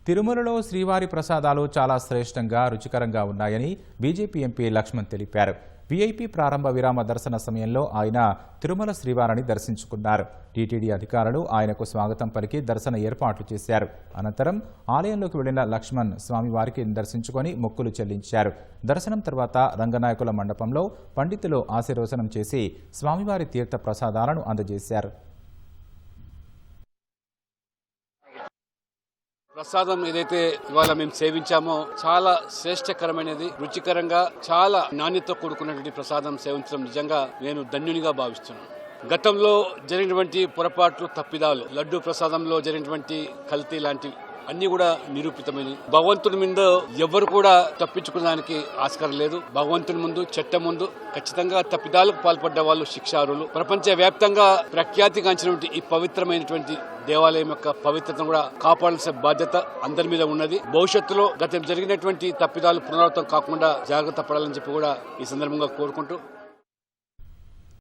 తిరుమలలో శ్రీవారి ప్రసాదాలు చాలా శ్రేష్టంగా రుచికరంగా ఉన్నాయని బీజేపీ ఎంపీ లక్ష్మణ్ తెలిపారు. వీఐపీ ప్రారంభ విరామ దర్శన సమయంలో ఆయన తిరుమల శ్రీవారిని దర్శించుకున్నారు. టీటీడీ అధికారులు ఆయనకు స్వాగతం పలికి దర్శన ఏర్పాట్లు చేశారు. అనంతరం ఆలయంలోకి వెళ్లిన లక్ష్మణ్ స్వామివారికి దర్శించుకొని మొక్కులు చెల్లించారు. దర్శనం తర్వాత రంగనాయకుల మండపంలో పండితులు ఆశీర్వచనం చేసి స్వామివారి తీర్థ ప్రసాదాలను అందజేశారు. ప్రసాదం ఏదైతే ఇవాళ మేము సేవించామో చాలా శ్రేష్టకరమైనది, రుచికరంగా చాలా నాణ్యతతో కూడుకున్నటువంటి ప్రసాదం సేవించడం నిజంగా నేను ధన్యునిగా భావిస్తున్నాను. గతంలో జరిగినటువంటి పొరపాట్లు, తప్పిదాలు, లడ్డూ ప్రసాదంలో జరిగినటువంటి కల్తీ లాంటివి అన్ని కూడా నిరూపితమైనవి. భగవంతుడి మీద ఎవరు కూడా తప్పించుకోవడానికి ఆస్కారం లేదు. భగవంతుని ముందు, చట్టం ముందు ఖచ్చితంగా తప్పిదాలకు పాల్పడ్డ వాళ్ళు శిక్షార్హులు. ప్రపంచ వ్యాప్తంగా ప్రఖ్యాతిగాంచినటువంటి ఈ పవిత్రమైనటువంటి దేవాలయం యొక్క పవిత్రతను కూడా కాపాడాల్సిన బాధ్యత అందరి మీద ఉన్నది. భవిష్యత్తులో గతం జరిగినటువంటి తప్పిదాలు పునరావృతం కాకుండా జాగ్రత్త పడాలని చెప్పి కూడా ఈ సందర్భంగా కోరుకుంటూ